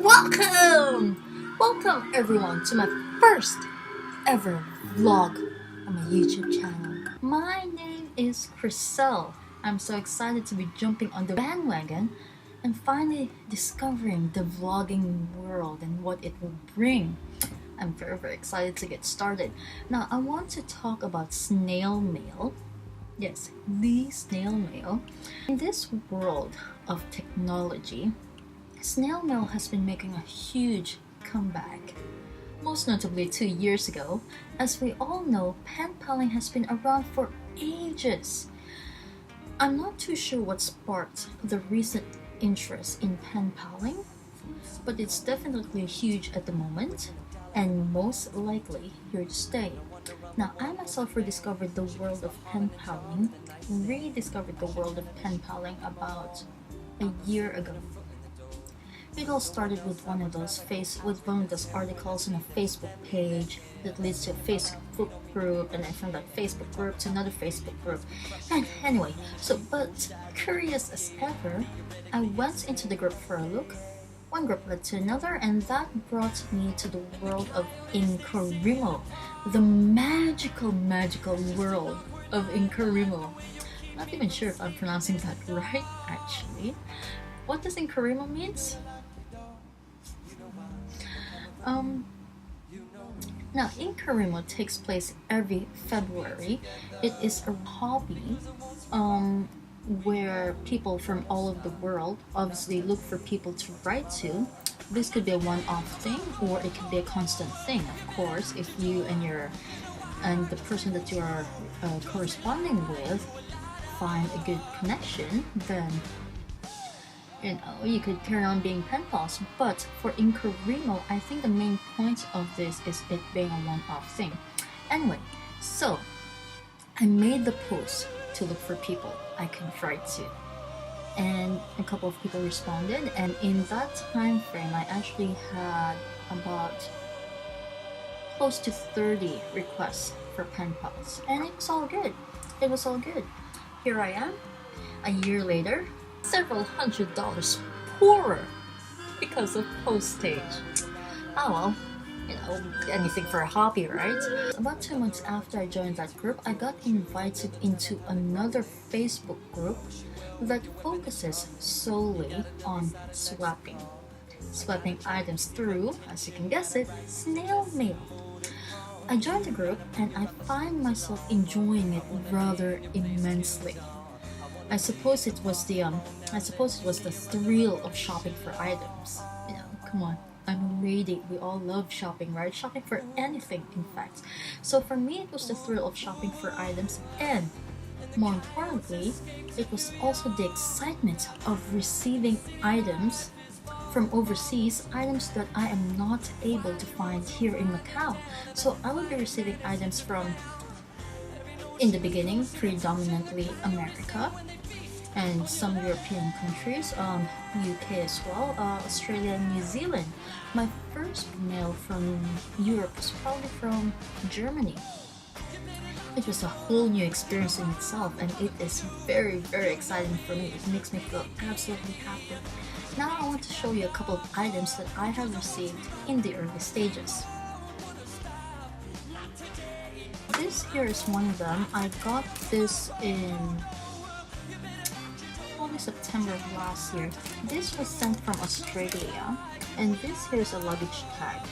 Welcome everyone to my first ever vlog on my YouTube channel. My name is Chriselle. I'm so excited to be jumping on the bandwagon and finally discovering the vlogging world and what it will bring. I'm very excited to get started. Now I want to talk about snail mail. Yes, the snail mail. In this world of technology, snail mail has been making a huge comeback. Most notably 2 years ago. As we all know, pen paling has been around for ages. I'm not too sure what sparked the recent interest in pen paling, but it's definitely huge at the moment and most likely here to stay. Now, I myself rediscovered the world of pen paling, about a year ago. It all started with one of those articles on a Facebook page that leads to a Facebook group, and then from that Facebook group to another Facebook group. And anyway, but curious as ever, I went into the group for a look. One group led to another, and that brought me to the world of Inkarimo, the magical world of Inkarimo. Not even sure if I'm pronouncing that right, actually. What does Inkarimo means? Now, Inkarimo takes place every February. It is a hobby where people from all over the world obviously look for people to write to. This could be a one-off thing, or it could be a constant thing. Of course, if you and the person that you are corresponding with find a good connection, then you could carry on being pen pals. But for Inkarimo, I think the main point of this is it being a one-off thing. Anyway, so I made the post to look for people I could write to, and a couple of people responded, and in that time frame I actually had about close to 30 requests for pen pals, and it was all good. Here I am, a year later, several $100s poorer because of postage. Oh well, anything for a hobby, right? About 2 months after I joined that group, I got invited into another Facebook group that focuses solely on swapping items through, as you can guess it, snail mail. I joined the group and I find myself enjoying it rather immensely. I suppose it was the thrill of shopping for items. Come on, I'm a lady. We all love shopping, right? Shopping for anything, in fact. So for me, it was the thrill of shopping for items, and more importantly, it was also the excitement of receiving items from overseas, items that I am not able to find here in Macau. So I would be receiving items from, in the beginning, predominantly America and some European countries, UK as well, Australia and New Zealand. My first mail from Europe was probably from Germany. It was a whole new experience in itself, and it is very exciting for me. It makes me feel absolutely happy. Now I want to show you a couple of items that I have received in the early stages. This here is one of them. I got this in probably September of last year. This was sent from Australia, and this here is a luggage tag.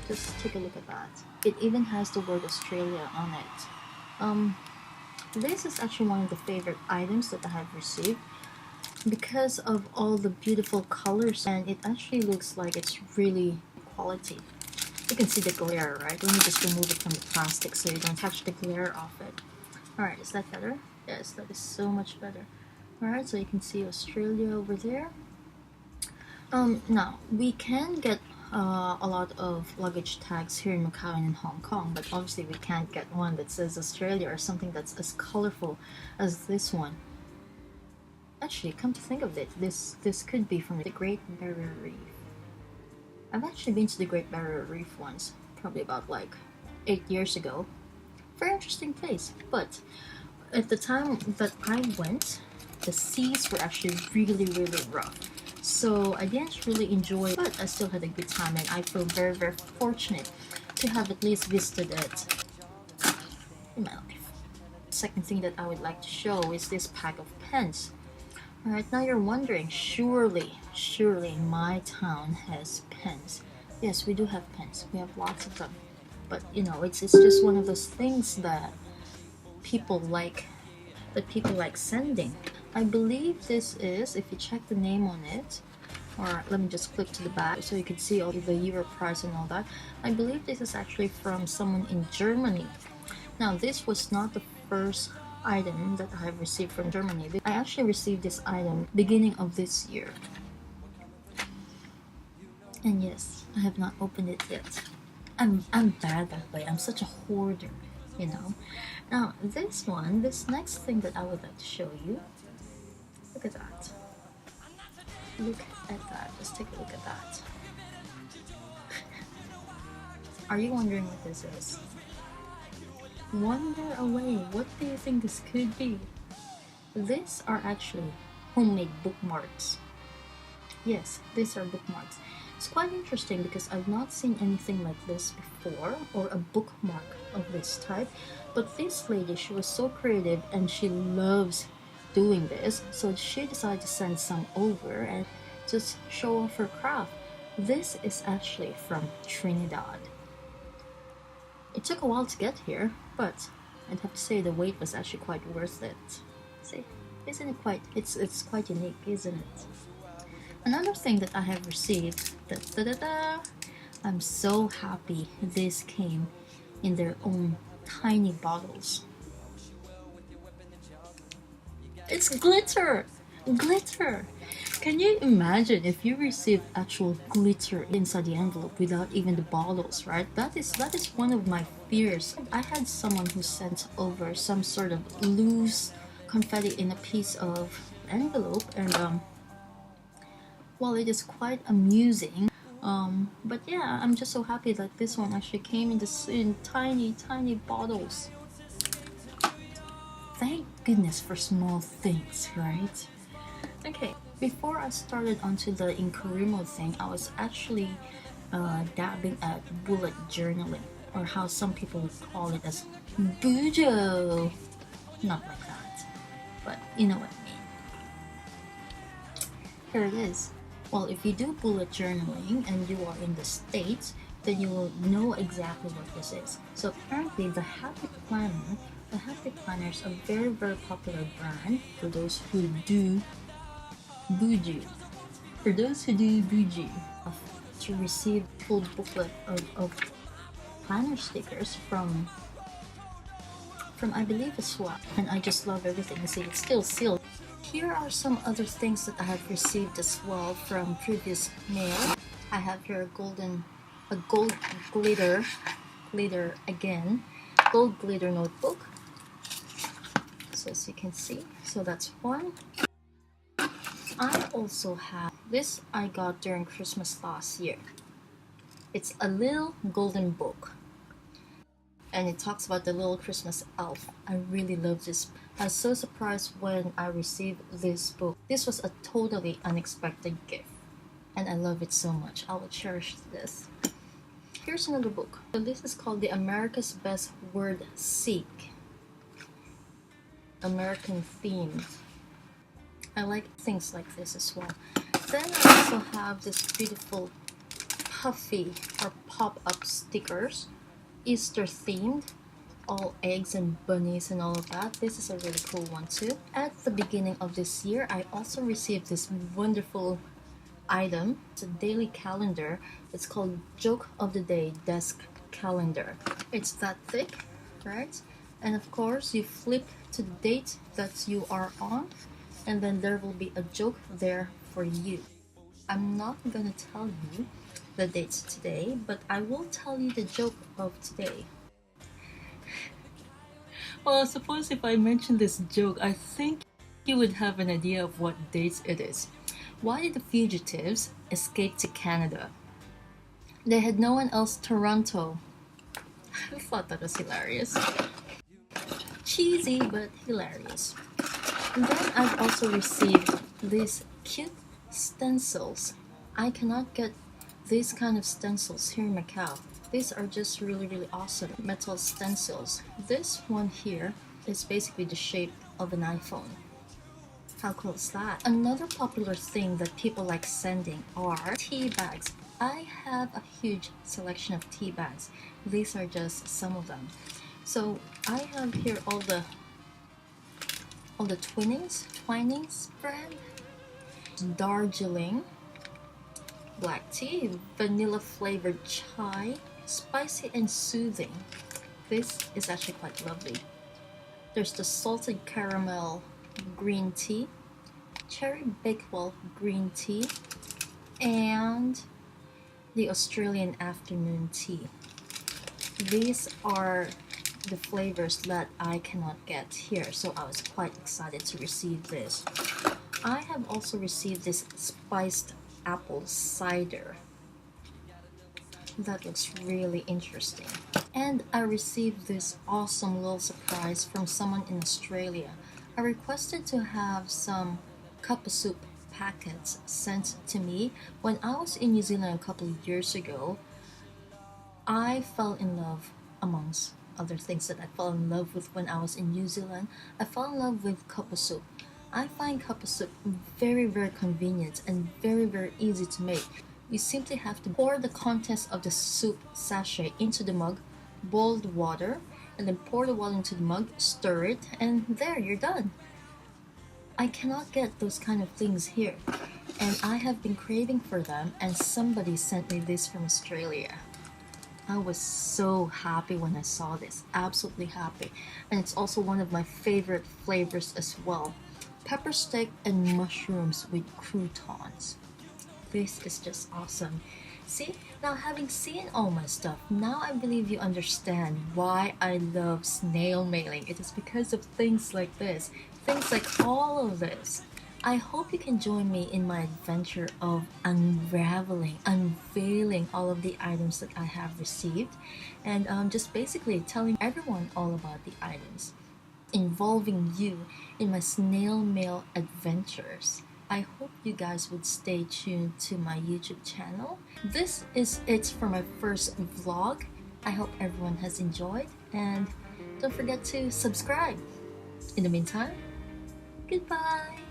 Just take a look at that. It even has the word Australia on it. This is actually one of the favorite items that I have received because of all the beautiful colors, and it actually looks like it's really quality. You can see the glare, right? Let me just remove it from the plastic so you don't touch the glare off it. Alright, is that better? Yes, that is so much better. Alright, so you can see Australia over there. Now, we can get a lot of luggage tags here in Macau and in Hong Kong, but obviously we can't get one that says Australia or something that's as colorful as this one. Actually, come to think of it, this could be from the Great Barrier Reef. I've actually been to the Great Barrier Reef once, probably about like 8 years ago. Very interesting place, but at the time that I went, the seas were actually really rough. So I didn't really enjoy it, but I still had a good time, and I feel very, very fortunate to have at least visited it in my life. Second thing that I would like to show is this pack of pens. Alright, now you're wondering, surely my town has pens. Yes, we do have pens. We have lots of them. But you know, it's just one of those things that people like sending. I believe this is, if you check the name on it, or let me just click to the back so you can see all the euro price and all that. I believe this is actually from someone in Germany. Now this was not the first item that I have received from Germany. I actually received this item beginning of this year. And yes, I have not opened it yet. I'm bad that way. I'm such a hoarder, you know. Now this next thing that I would like to show you. Look at that. Look at that. Just take a look at that. Are you wondering what this is? Wonder away. What do you think this could be? These are actually homemade bookmarks. Yes, these are bookmarks. It's quite interesting because I've not seen anything like this before, or a bookmark of this type. But this lady, she was so creative and she loves doing this, so she decided to send some over and just show off her craft. This is actually from Trinidad. It took a while to get here, but I'd have to say the wait was actually quite worth it. See, isn't it quite? It's quite unique, isn't it? Another thing that I have received, I'm so happy this came in their own tiny bottles. It's glitter! Glitter! Can you imagine if you received actual glitter inside the envelope without even the bottles, right? That is one of my fears. I had someone who sent over some sort of loose confetti in a piece of envelope, and well, it is quite amusing. But yeah, I'm just so happy that this one actually came in tiny bottles. Thank goodness for small things, right? Okay, before I started onto the Inkarimo thing, I was actually dabbing at bullet journaling, or how some people would call it as bujo. Not like that, but you know what I mean. Here it is. Well, if you do bullet journaling and you are in the States, then you will know exactly what this is. So apparently the Happy Planners are a very, very popular brand for those who do buju. For those who do buju, to receive full booklet of planner stickers from I believe a swap, and I just love everything. You see, it's still sealed. Here are some other things that I have received as well from previous mail. I have here a gold glitter again, gold glitter notebook. So as you can see, so that's one. I also have this I got during Christmas last year. It's a little golden book, and it talks about the little Christmas elf. I really love this. I was so surprised when I received this book. This was a totally unexpected gift, and I love it so much. I will cherish this. Here's another book. So this is called the America's Best Word Seek. American themed. I like things like this as well. Then I also have this beautiful puffy or pop-up stickers, Easter themed, all eggs and bunnies and all of that. This is a really cool one too. At the beginning of this year, I also received this wonderful item. It's a daily calendar. It's called Joke of the Day Desk Calendar. It's that thick, right? And of course, you flip to the date that you are on, and then there will be a joke there for you. I'm not gonna tell you the dates today, but I will tell you the joke of today. Well, I suppose if I mention this joke, I think you would have an idea of what dates it is. Why did the fugitives escape to Canada? They had no one else Toronto. I thought that was hilarious. Cheesy, but hilarious. And then I've also received this cute stencils. I cannot get these kind of stencils here in Macau. These are just really awesome metal stencils. This one here is basically the shape of an iPhone. How cool is that? Another popular thing that people like sending are tea bags. I have a huge selection of tea bags. These are just some of them. So I have here all the Twinings brand, Darjeeling, black tea, vanilla flavored chai, spicy and soothing. This is actually quite lovely. There's the salted caramel green tea, cherry bakewell green tea, and the Australian afternoon tea. These are the flavors that I cannot get here, so I was quite excited to receive this. I have also received this spiced apple cider. That looks really interesting. And I received this awesome little surprise from someone in Australia. I requested to have some cup of soup packets sent to me. When I was in New Zealand a couple of years ago, I fell in love, amongst other things that I fell in love with when I was in New Zealand, I fell in love with cup of soup. I find cup of soup very convenient and very easy to make. You simply have to pour the contents of the soup sachet into the mug, boil the water, and then pour the water into the mug, stir it, and there, you're done. I cannot get those kind of things here, and I have been craving for them, and somebody sent me this from Australia. I was so happy when I saw this, absolutely happy. And it's also one of my favorite flavors as well. Pepper steak and mushrooms with croutons. This is just awesome. See, now having seen all my stuff, now I believe you understand why I love snail mailing. It is because of things like this, things like all of this. I hope you can join me in my adventure of unveiling all of the items that I have received, and just basically telling everyone all about the items, involving you in my snail mail adventures. I hope you guys would stay tuned to my YouTube channel. This is it for my first vlog. I hope everyone has enjoyed, and don't forget to subscribe. In the meantime, goodbye!